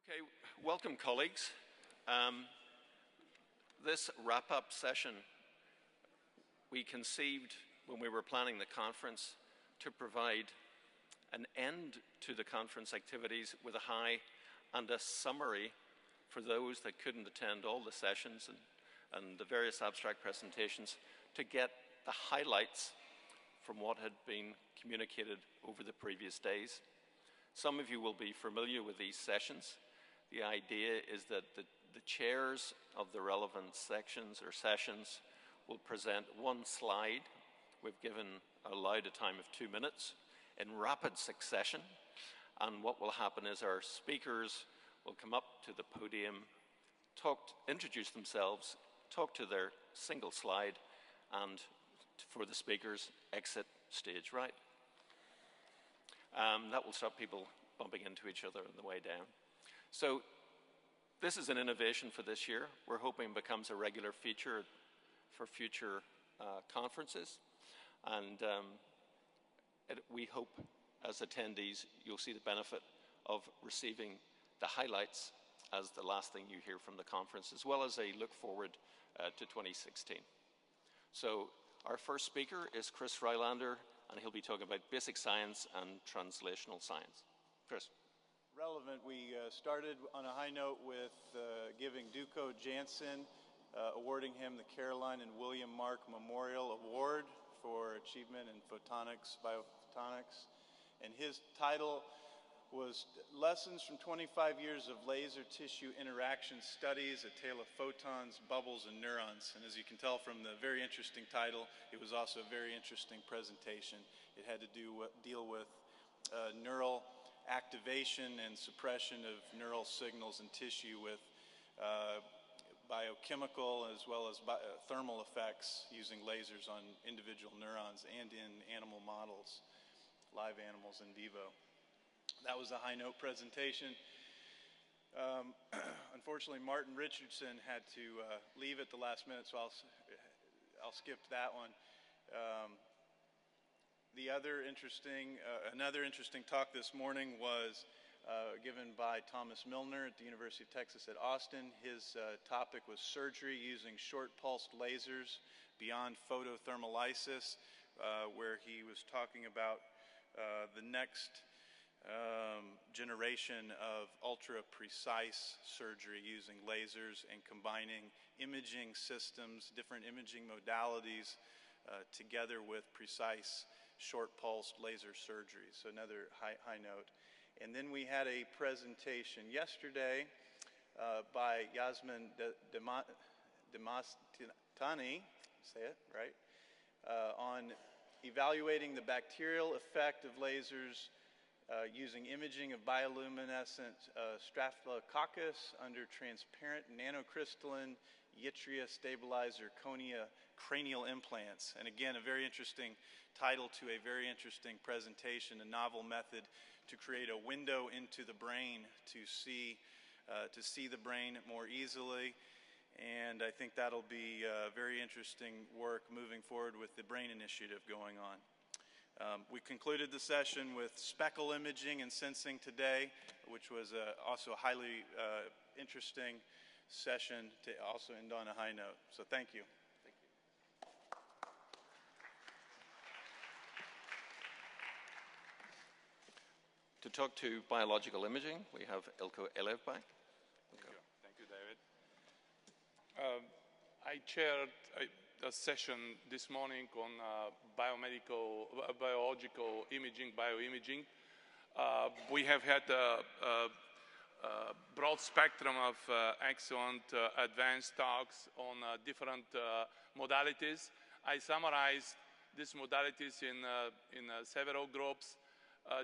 Okay, welcome colleagues. This wrap-up session we conceived when we were planning the conference to provide an end to the conference activities with a high and a summary for those that couldn't attend all the sessions and the various abstract presentations to get the highlights from what had been communicated over the previous days. Some of you will be familiar with these sessions. The idea is that the chairs of the relevant sections or sessions will present one slide. We've allowed a time of 2 minutes in rapid succession. And what will happen is our speakers will come up to the podium, introduce themselves, talk to their single slide, and for the speakers, exit stage right. That will stop people bumping into each other on the way down. So this is an innovation for this year. We're hoping it becomes a regular feature for future conferences. And we hope as attendees, you'll see the benefit of receiving the highlights as the last thing you hear from the conference, as well as a look forward to 2016. So our first speaker is Chris Rylander, and he'll be talking about basic science and translational science. Chris. Relevant, we started on a high note with giving Duco Jansen, awarding him the Caroline and William Mark Memorial Award for achievement in photonics, biophotonics. And his title was Lessons from 25 Years of Laser Tissue Interaction Studies, A Tale of Photons, Bubbles, and Neurons. And as you can tell from the very interesting title, it was also a very interesting presentation. It had to deal with neural activation and suppression of neural signals in tissue with biochemical as well as thermal effects using lasers on individual neurons and in animal models, live animals in vivo. That was a high note presentation. Unfortunately, Martin Richardson had to leave at the last minute, so I'll skip that one. The other another interesting talk this morning was given by Thomas Milner at the University of Texas at Austin. His topic was surgery using short pulsed lasers beyond photothermolysis, where he was talking about the next generation of ultra-precise surgery using lasers and combining imaging systems, different imaging modalities together with precise short-pulsed laser surgery. So another high note. And then we had a presentation yesterday by Yasmin Demastani, say it right, on evaluating the bacterial effect of lasers using imaging of bioluminescent Staphylococcus under transparent nanocrystalline Yttria stabilizer zirconia cranial implants. And again, a very interesting title to a very interesting presentation, a novel method to create a window into the brain to see the brain more easily. And I think that'll be very interesting work moving forward with the brain initiative going on. We concluded the session with speckle imaging and sensing today, which was also a highly interesting session to also end on a high note. So thank you. Thank you. To talk to biological imaging, we have Ilko Elev back. Thank you, David. I chaired a session this morning on biological imaging, bioimaging. We have had a broad spectrum of excellent advanced talks on different modalities. I summarized these modalities in several groups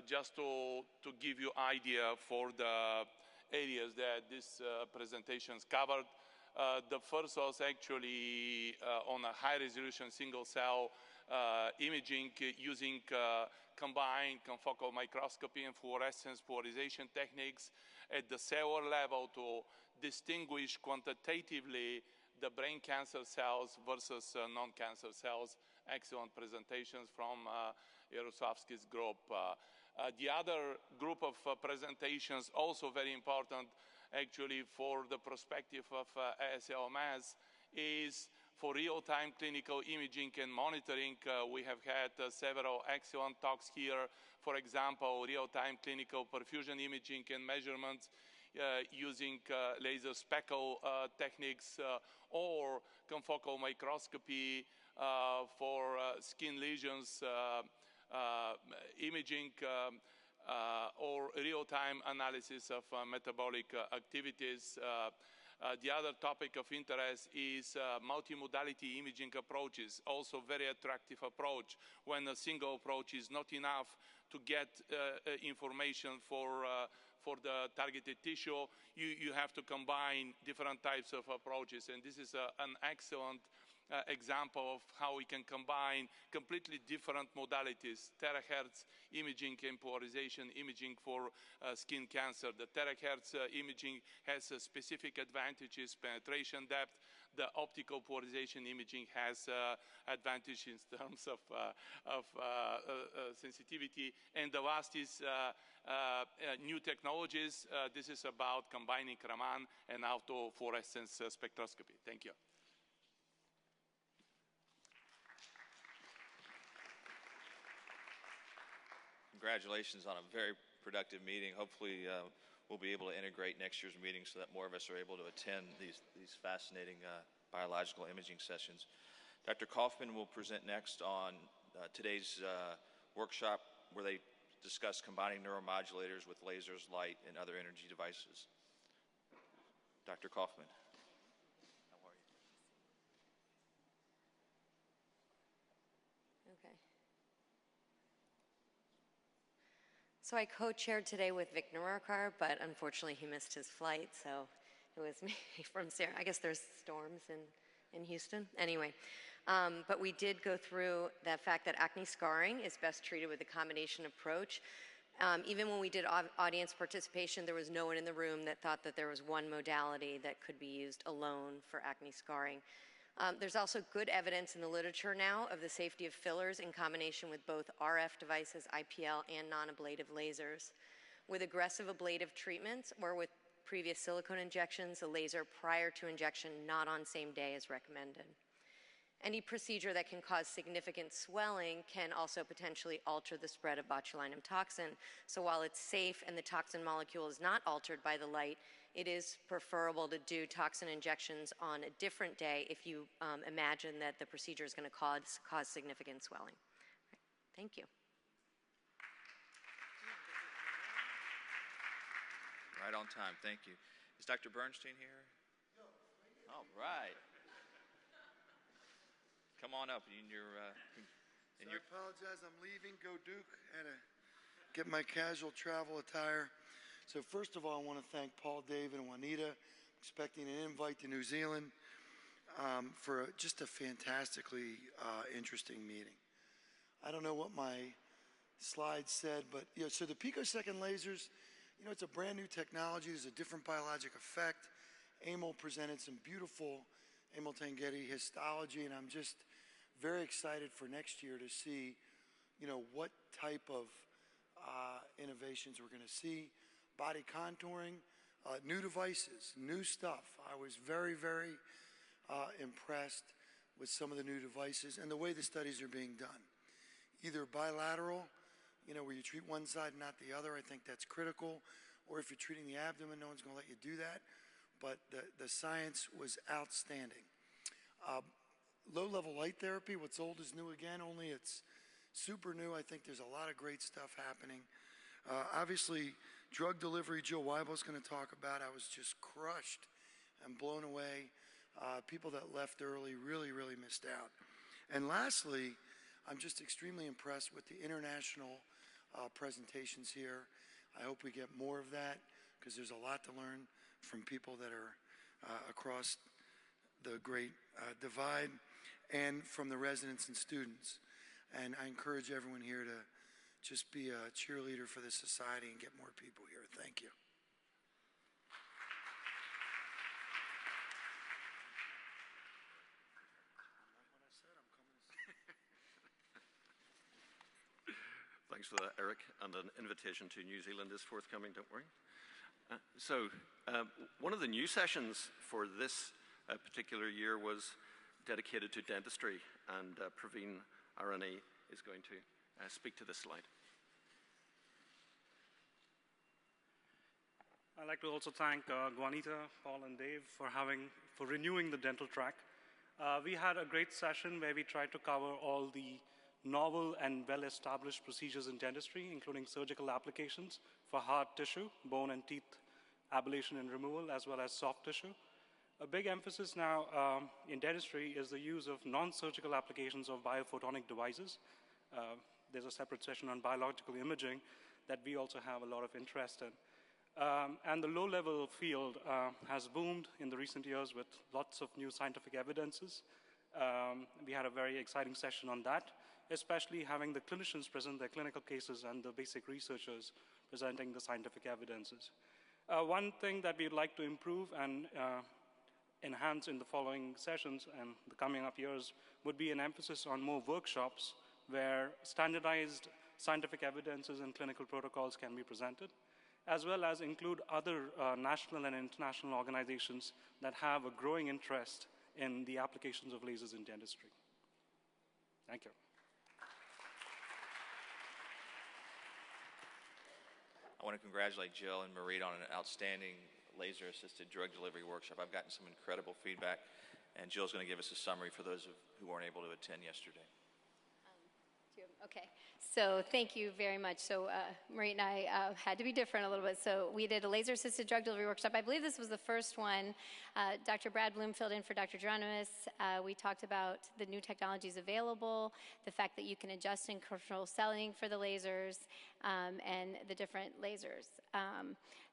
just to give you idea for the areas that these presentations covered. The first was actually on a high-resolution single-cell imaging using combined confocal microscopy and fluorescence polarization techniques at the cellular level to distinguish quantitatively the brain cancer cells versus non-cancer cells. Excellent presentations from Yaroslavsky's group. The other group of presentations, also very important, actually for the perspective of ASLMS is for real-time clinical imaging and monitoring. We have had several excellent talks here. For example, real-time clinical perfusion imaging and measurements using laser speckle techniques or confocal microscopy for skin lesions imaging or real-time analysis of metabolic activities. The other topic of interest is multimodality imaging approaches, also very attractive approach when a single approach is not enough to get information for the targeted tissue. You have to combine different types of approaches, and this is an excellent example of how we can combine completely different modalities, terahertz imaging and polarization imaging for skin cancer. The terahertz imaging has specific advantages, penetration depth. The optical polarization imaging has advantages in terms of sensitivity. And the last is new technologies. This is about combining Raman and autofluorescence spectroscopy. Thank you. Congratulations on a very productive meeting. Hopefully we'll be able to integrate next year's meeting so that more of us are able to attend these fascinating biological imaging sessions. Dr. Kaufman will present next on today's workshop where they discuss combining neuromodulators with lasers, light, and other energy devices. Dr. Kaufman. How are you? Okay. So I co-chaired today with Vic Narorkar, but unfortunately he missed his flight, so it was me from Sarah. I guess there's storms in Houston. Anyway, but we did go through the fact that acne scarring is best treated with a combination approach. Even when we did audience participation, there was no one in the room that thought that there was one modality that could be used alone for acne scarring. There's also good evidence in the literature now of the safety of fillers in combination with both RF devices, IPL, and non-ablative lasers. With aggressive ablative treatments or with previous silicone injections, a laser prior to injection, not on same day, is recommended. Any procedure that can cause significant swelling can also potentially alter the spread of botulinum toxin. So while it's safe and the toxin molecule is not altered by the light, it is preferable to do toxin injections on a different day if you imagine that the procedure is going to cause significant swelling. Right. Thank you. Right on time. Thank you. Is Dr. Bernstein here? All right. Come on up in your. I apologize. I'm leaving. Go Duke. Had to get my casual travel attire. So first of all, I want to thank Paul, David, and Juanita. Expecting an invite to New Zealand for just a fantastically interesting meeting. I don't know what my slides said, but so the picosecond lasers, it's a brand new technology. There's a different biologic effect. Emil presented some beautiful Emil Tangeti histology, and I'm just very excited for next year to see, what type of innovations we're going to see. Body contouring, new devices, new stuff. I was very, very impressed with some of the new devices and the way the studies are being done. Either bilateral, where you treat one side and not the other. I think that's critical. Or if you're treating the abdomen, no one's going to let you do that. But the science was outstanding. Low-level light therapy, what's old is new again, only it's super new. I think there's a lot of great stuff happening. Obviously, drug delivery, Joe Weibel's going to talk about. I was just crushed and blown away. People that left early really, really missed out. And lastly, I'm just extremely impressed with the international presentations here. I hope we get more of that because there's a lot to learn from people that are across the great divide and from the residents and students. And I encourage everyone here to just be a cheerleader for this society and get more people here. Thank you. Thanks for that, Eric. And an invitation to New Zealand is forthcoming, don't worry. One of the new sessions for this particular year was dedicated to dentistry, and Praveen Arani is going to speak to this slide. I'd like to also thank Juanita, Paul, and Dave for renewing the dental track. We had a great session where we tried to cover all the novel and well-established procedures in dentistry, including surgical applications for hard tissue, bone and teeth ablation and removal, as well as soft tissue. A big emphasis now in dentistry is the use of non-surgical applications of biophotonic devices. There's a separate session on biological imaging that we also have a lot of interest in. And the low-level field has boomed in the recent years with lots of new scientific evidences. We had a very exciting session on that, especially having the clinicians present their clinical cases and the basic researchers presenting the scientific evidences. One thing that we'd like to improve and enhance in the following sessions and the coming up years would be an emphasis on more workshops where standardized scientific evidences and clinical protocols can be presented, as well as include other national and international organizations that have a growing interest in the applications of lasers in dentistry. Thank you. I want to congratulate Jill and Marie on an outstanding laser-assisted drug delivery workshop. I've gotten some incredible feedback, and Jill's going to give us a summary for those who weren't able to attend yesterday. Okay, so thank you very much. So Marie and I had to be different a little bit. So we did a laser-assisted drug delivery workshop. I believe this was the first one. Dr. Brad Bloom filled in for Dr. Geronimo. We talked about the new technologies available, the fact that you can adjust and control setting for the lasers, and the different lasers.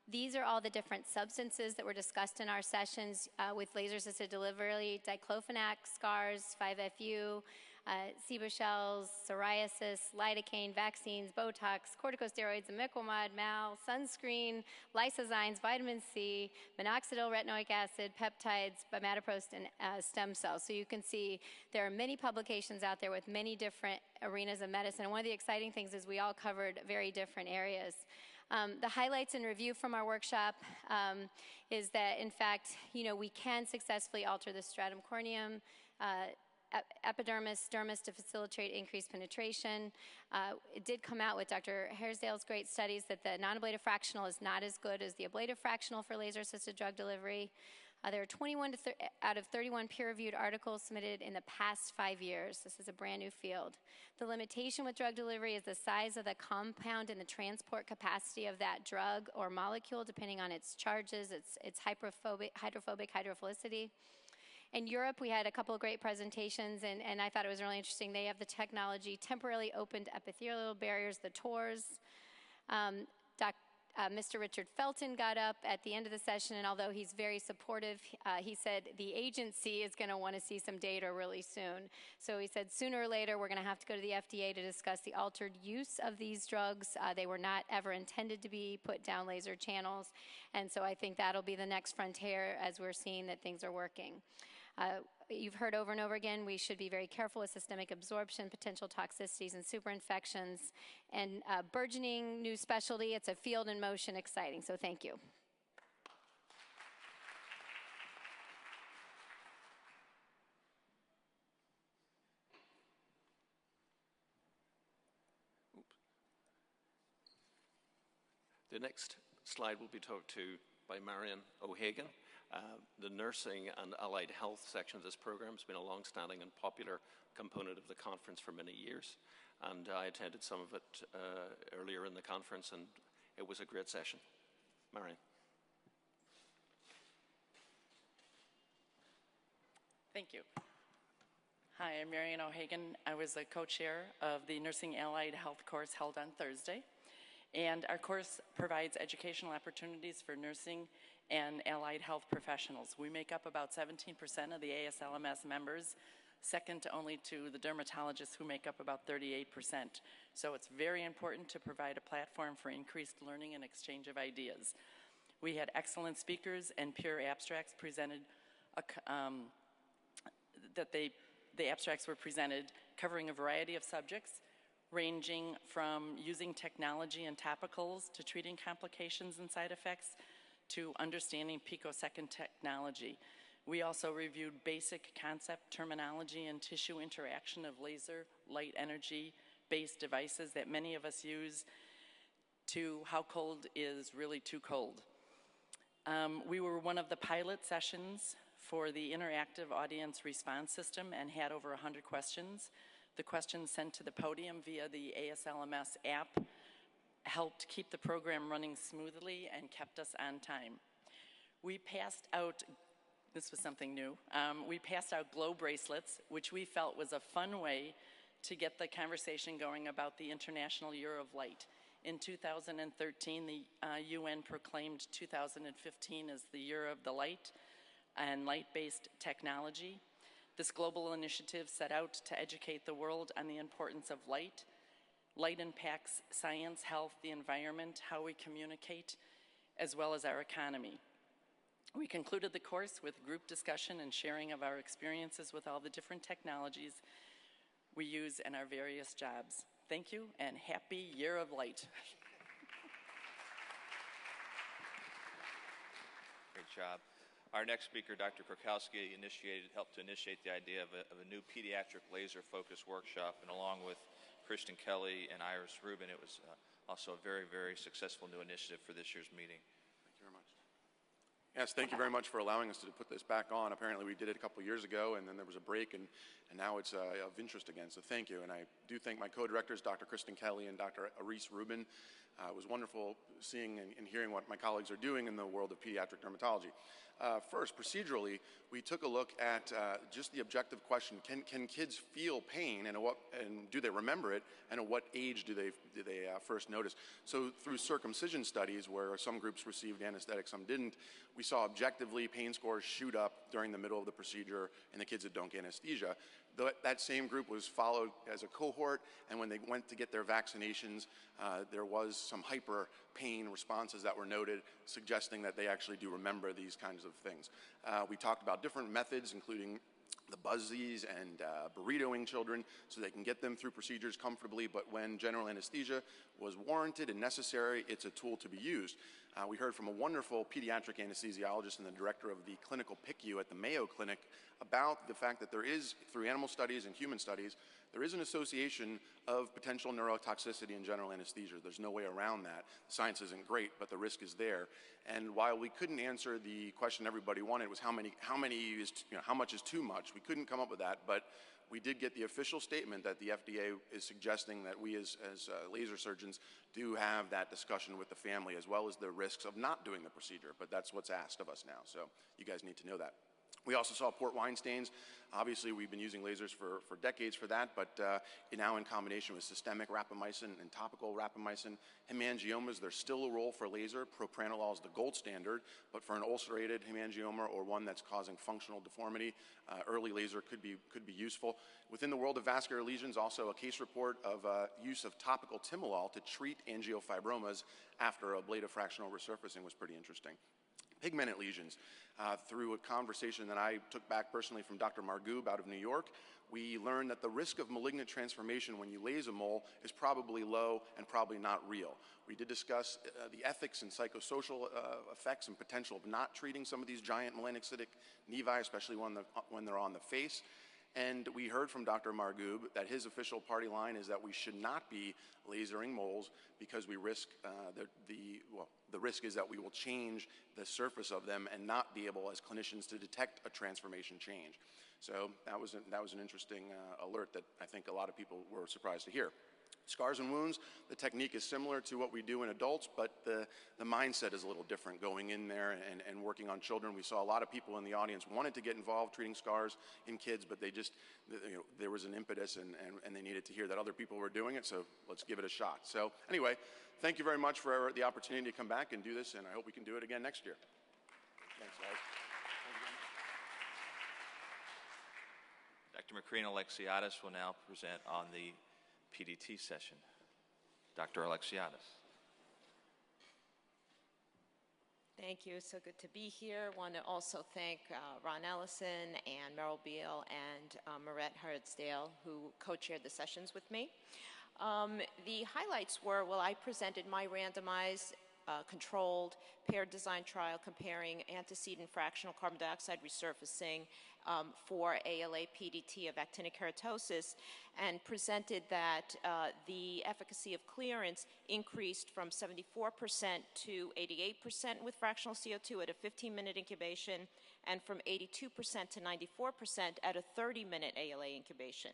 These are all the different substances that were discussed in our sessions with laser-assisted delivery: diclofenac, scars, 5-FU, SIBO shells, psoriasis, lidocaine, vaccines, Botox, corticosteroids, imiquimod, mal, sunscreen, lysozymes, vitamin C, minoxidil, retinoic acid, peptides, bimatoprost, and stem cells. So you can see there are many publications out there with many different arenas of medicine. And one of the exciting things is we all covered very different areas. The highlights and review from our workshop is that, in fact, we can successfully alter the stratum corneum, epidermis, dermis to facilitate increased penetration. It did come out with Dr. Hairsdale's great studies that the non-ablative fractional is not as good as the ablative fractional for laser-assisted drug delivery. There are 21 out of 31 peer-reviewed articles submitted in the past 5 years. This is a brand new field. The limitation with drug delivery is the size of the compound and the transport capacity of that drug or molecule, depending on its charges, its hydrophobic hydrophilicity. In Europe, we had a couple of great presentations, and I thought it was really interesting. They have the technology temporarily opened epithelial barriers, the TORs. Mr. Richard Felton got up at the end of the session, and although he's very supportive, he said the agency is going to want to see some data really soon. So he said sooner or later we're going to have to go to the FDA to discuss the altered use of these drugs. They were not ever intended to be put down laser channels, and so I think that'll be the next frontier as we're seeing that things are working. You've heard over and over again, we should be very careful with systemic absorption, potential toxicities, and superinfections, and burgeoning new specialty. It's a field in motion, exciting, so thank you. The next slide will be talked to by Marion O'Hagan. The nursing and allied health section of this program has been a long-standing and popular component of the conference for many years, and I attended some of it earlier in the conference, and it was a great session. Marion. Thank you. Hi, I'm Marion O'Hagan. I was a co-chair of the Nursing Allied Health course held on Thursday, and our course provides educational opportunities for nursing and allied health professionals. We make up about 17% of the ASLMS members, second only to the dermatologists, who make up about 38%. So it's very important to provide a platform for increased learning and exchange of ideas. We had excellent speakers and peer abstracts presented, the abstracts were presented covering a variety of subjects, ranging from using technology and topicals to treating complications and side effects, to understanding picosecond technology. We also reviewed basic concept terminology and tissue interaction of laser light energy-based devices that many of us use, to how cold is really too cold. We were one of the pilot sessions for the interactive audience response system and had over 100 questions. The questions sent to the podium via the ASLMS app helped keep the program running smoothly and kept us on time. We passed out, this was something new, we passed out glow bracelets, which we felt was a fun way to get the conversation going about the International Year of Light. In 2013, the UN proclaimed 2015 as the Year of the Light and light-based technology. This global initiative set out to educate the world on the importance of light. Light impacts science, health, the environment, how we communicate, as well as our economy. We concluded the course with group discussion and sharing of our experiences with all the different technologies we use in our various jobs. Thank you, and happy Year of Light. Great job. Our next speaker, Dr. Krokowski, helped to initiate the idea of a new pediatric laser-focused workshop, and along with Kristen Kelly and Iris Rubin, it was also a very, very successful new initiative for this year's meeting. Thank you very much. Yes, thank you very much for allowing us to put this back on. Apparently we did it a couple years ago, and then there was a break, and now it's of interest again, so thank you. And I do thank my co-directors, Dr. Kristen Kelly and Dr. Iris Rubin. It was wonderful seeing and hearing what my colleagues are doing in the world of pediatric dermatology. First, procedurally, we took a look at just the objective question: can kids feel pain, and do they remember it, and at what age do they first notice? So through circumcision studies, where some groups received anesthetic, some didn't, we saw objectively pain scores shoot up during the middle of the procedure in the kids that don't get anesthesia. That same group was followed as a cohort, and when they went to get their vaccinations, there was some hyper pain responses that were noted, suggesting that they actually do remember these kinds of things. We talked about different methods, including the buzzies and burritoing children so they can get them through procedures comfortably, but when general anesthesia was warranted and necessary, it's a tool to be used. We heard from a wonderful pediatric anesthesiologist and the director of the clinical PICU at the Mayo Clinic about the fact that there is, through animal studies and human studies, there is an association of potential neurotoxicity in general anesthesia. There's no way around that. The science isn't great, but the risk is there. And while we couldn't answer the question everybody wanted, was how much is too much? We couldn't come up with that, but we did get the official statement that the FDA is suggesting that we as laser surgeons do have that discussion with the family, as well as the risks of not doing the procedure, but that's what's asked of us now, so you guys need to know that. We also saw port wine stains. Obviously, we've been using lasers for decades for that, but now in combination with systemic rapamycin and topical rapamycin, hemangiomas, there's still a role for laser. Propranolol is the gold standard, but for an ulcerated hemangioma or one that's causing functional deformity, early laser could be useful. Within the world of vascular lesions, also a case report of use of topical timolol to treat angiofibromas after ablative fractional resurfacing was pretty interesting. Pigmented lesions. Through a conversation that I took back personally from Dr. Margoob out of New York, we learned that the risk of malignant transformation when you lase a mole is probably low and probably not real. We did discuss the ethics and psychosocial effects and potential of not treating some of these giant melanocytic nevi, especially when they're on the face. And we heard from Dr. Margoob that his official party line is that we should not be lasering moles because we risk the risk is that we will change the surface of them and not be able, as clinicians, to detect a transformation change. So that was an interesting alert that I think a lot of people were surprised to hear. Scars and wounds, the technique is similar to what we do in adults, but the mindset is a little different going in there and working on children. We saw a lot of people in the audience wanted to get involved treating scars in kids, but they just, there was an impetus and they needed to hear that other people were doing it, so let's give it a shot. So anyway, thank you very much for the opportunity to come back and do this, and I hope we can do it again next year. Thanks, guys. Dr. Macrina Alexiadis will now present on the PDT session. Dr. Alexiadis. Thank you. So good to be here. Want to also thank Ron Ellison and Merrill Beal and Marette Harrodsdale, who co-chaired the sessions with me. The highlights were, well, I presented my randomized controlled, paired design trial comparing antecedent fractional carbon dioxide resurfacing for ALA PDT of actinic keratosis, and presented that the efficacy of clearance increased from 74% to 88% with fractional CO2 at a 15-minute incubation, and from 82% to 94% at a 30-minute ALA incubation.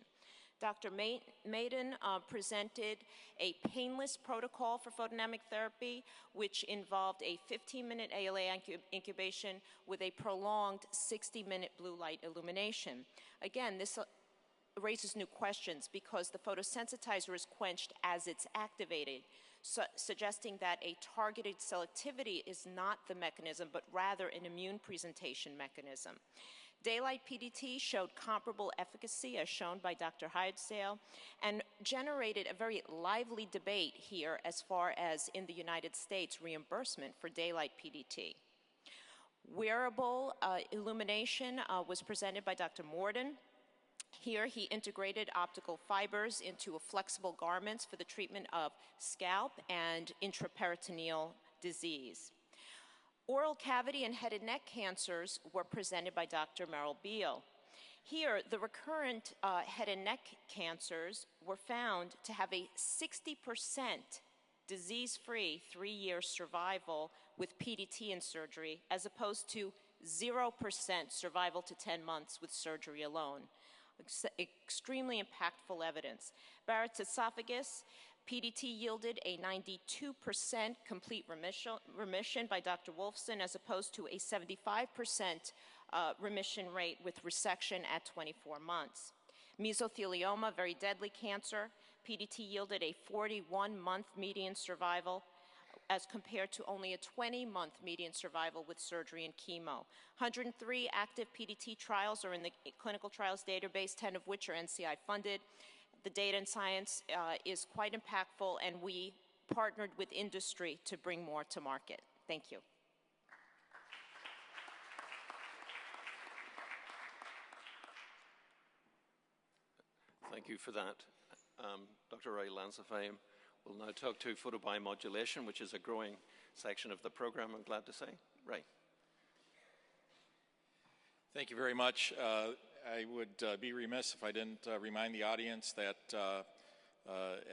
Dr. Maiden presented a painless protocol for photodynamic therapy, which involved a 15-minute ALA incubation with a prolonged 60-minute blue light illumination. Again, this raises new questions because the photosensitizer is quenched as it's activated, suggesting that a targeted selectivity is not the mechanism, but rather an immune presentation mechanism. Daylight PDT showed comparable efficacy, as shown by Dr. Hydesdale, and generated a very lively debate here as far as in the United States reimbursement for daylight PDT. Wearable illumination was presented by Dr. Morden. Here he integrated optical fibers into flexible garments for the treatment of scalp and intraperitoneal disease. Oral cavity and head and neck cancers were presented by Dr. Merrill Beal. Here, the recurrent head and neck cancers were found to have a 60% disease-free 3-year survival with PDT and surgery, as opposed to 0% survival to 10 months with surgery alone. Extremely impactful evidence. Barrett's esophagus, PDT yielded a 92% complete remission by Dr. Wolfson, as opposed to a 75% remission rate with resection at 24 months. Mesothelioma, very deadly cancer, PDT yielded a 41-month median survival as compared to only a 20-month median survival with surgery and chemo. 103 active PDT trials are in the clinical trials database, 10 of which are NCI funded. The data and science is quite impactful, and we partnered with industry to bring more to market. Thank you. Thank you for that. Dr. Ray Lansafame will now talk to photobiomodulation, which is a growing section of the program, I'm glad to say. Ray. Thank you very much. I would be remiss if I didn't remind the audience that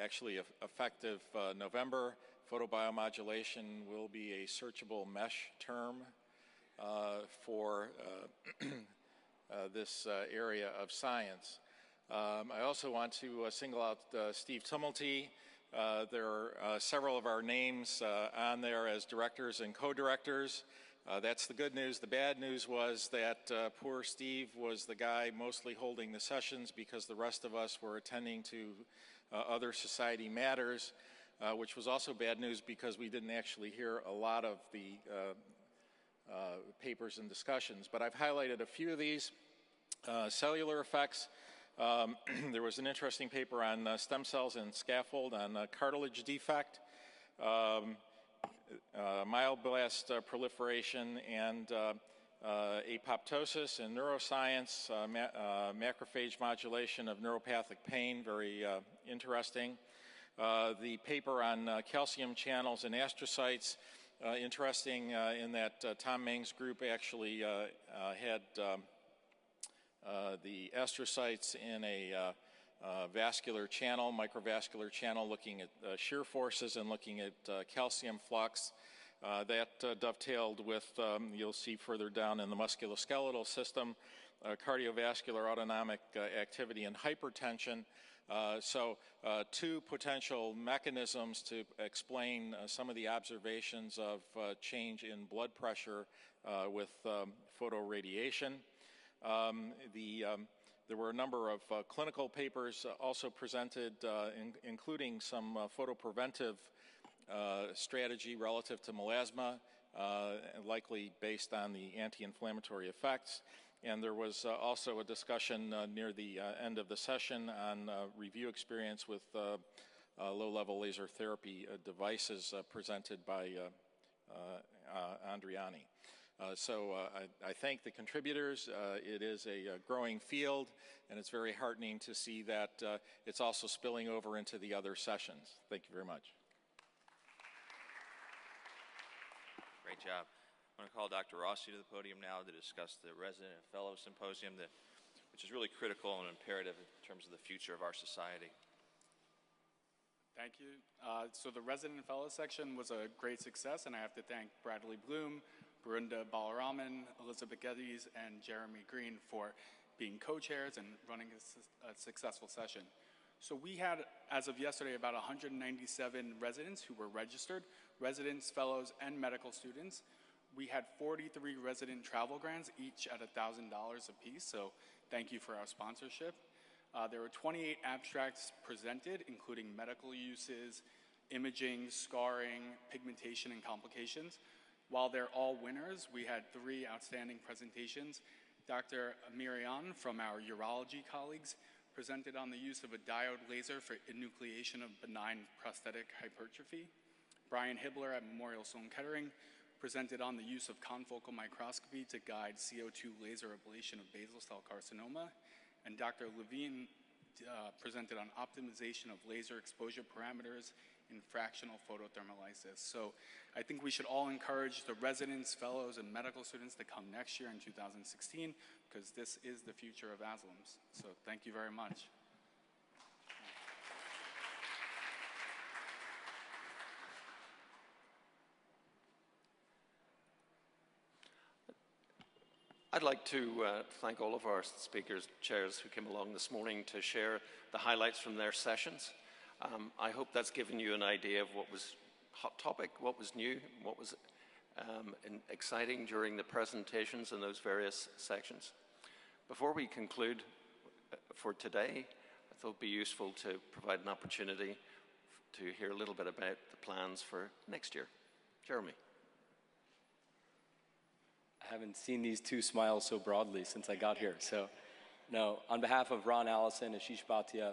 actually effective November, photobiomodulation will be a searchable mesh term for this area of science. I also want to single out Steve Tumulty. There are several of our names on there as directors and co-directors. That's the good news. The bad news was that poor Steve was the guy mostly holding the sessions because the rest of us were attending to other society matters, which was also bad news because we didn't actually hear a lot of the papers and discussions. But I've highlighted a few of these. Cellular effects. There was an interesting paper on stem cells and scaffold on cartilage defect. Myoblast proliferation and apoptosis in neuroscience, macrophage modulation of neuropathic pain, very interesting. The paper on calcium channels and astrocytes, interesting in that Tom Meng's group actually had the astrocytes in a vascular channel, microvascular channel, looking at shear forces and looking at calcium flux. That dovetailed with, you'll see further down in the musculoskeletal system, cardiovascular autonomic activity and hypertension. So two potential mechanisms to explain some of the observations of change in blood pressure with photoradiation. There were a number of clinical papers also presented, including some photopreventive strategy relative to melasma, likely based on the anti-inflammatory effects. And there was also a discussion near the end of the session on review experience with low-level laser therapy devices presented by Andriani. So I thank the contributors. It is a growing field, and it's very heartening to see that it's also spilling over into the other sessions. Thank you very much. Great job. I'm going to call Dr. Rossi to the podium now to discuss the Resident and Fellow Symposium, which is really critical and imperative in terms of the future of our society. Thank you. So the Resident and Fellow section was a great success, and I have to thank Bradley Bloom, Barunda Balaraman, Elizabeth Geddes, and Jeremy Green for being co-chairs and running a successful session. So we had, as of yesterday, about 197 residents who were registered, residents, fellows, and medical students. We had 43 resident travel grants, each at $1,000 apiece, so thank you for our sponsorship. There were 28 abstracts presented, including medical uses, imaging, scarring, pigmentation, and complications. While they're all winners, we had 3 outstanding presentations. Dr. Miriam from our urology colleagues presented on the use of a diode laser for enucleation of benign prostatic hypertrophy. Brian Hibbler at Memorial Sloan Kettering presented on the use of confocal microscopy to guide CO2 laser ablation of basal cell carcinoma. And Dr. Levine presented on optimization of laser exposure parameters in fractional photothermolysis. So I think we should all encourage the residents, fellows, and medical students to come next year in 2016, because this is the future of ASLMS. So thank you very much. I'd like to thank all of our speakers, chairs who came along this morning to share the highlights from their sessions. I hope that's given you an idea of what was hot topic, what was new, what was exciting during the presentations in those various sections. Before we conclude for today, I thought it would be useful to provide an opportunity to hear a little bit about the plans for next year. Jeremy. I haven't seen these two smile so broadly since I got here. So, no, on behalf of Ron Allison, Ashish Bhatia,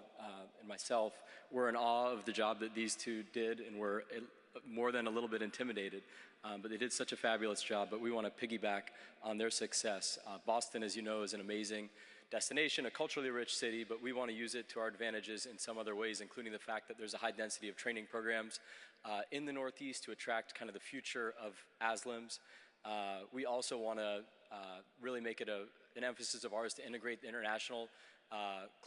and myself, we're in awe of the job that these two did, and we're more than a little bit intimidated. But they did such a fabulous job, but we want to piggyback on their success. Boston, as you know, is an amazing destination, a culturally rich city, but we want to use it to our advantages in some other ways, including the fact that there's a high density of training programs in the Northeast to attract kind of the future of ASLMS. We also want to really make it an emphasis of ours to integrate the international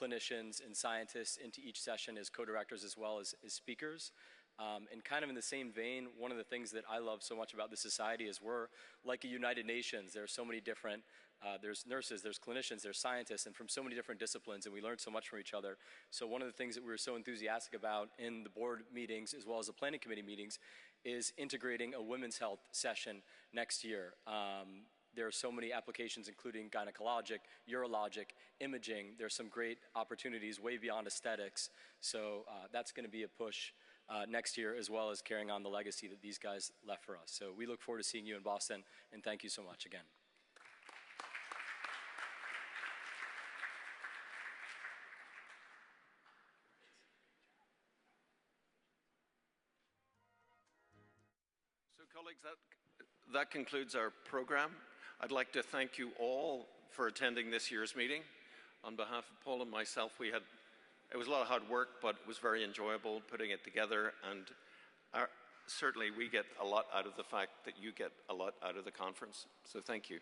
clinicians and scientists into each session as co-directors as well as speakers. And kind of in the same vein, one of the things that I love so much about this society is we're like a United Nations. There are so many different, there's nurses, there's clinicians, there's scientists, and from so many different disciplines, and we learn so much from each other. So one of the things that we were so enthusiastic about in the board meetings as well as the planning committee meetings is integrating a women's health session next year. There are so many applications, including gynecologic, urologic, imaging. There's some great opportunities way beyond aesthetics. So that's going to be a push next year, as well as carrying on the legacy that these guys left for us. So we look forward to seeing you in Boston, and thank you so much again. So colleagues, that concludes our program. I'd like to thank you all for attending this year's meeting. On behalf of Paul and myself, it was a lot of hard work, but it was very enjoyable putting it together, and certainly we get a lot out of the fact that you get a lot out of the conference. So thank you.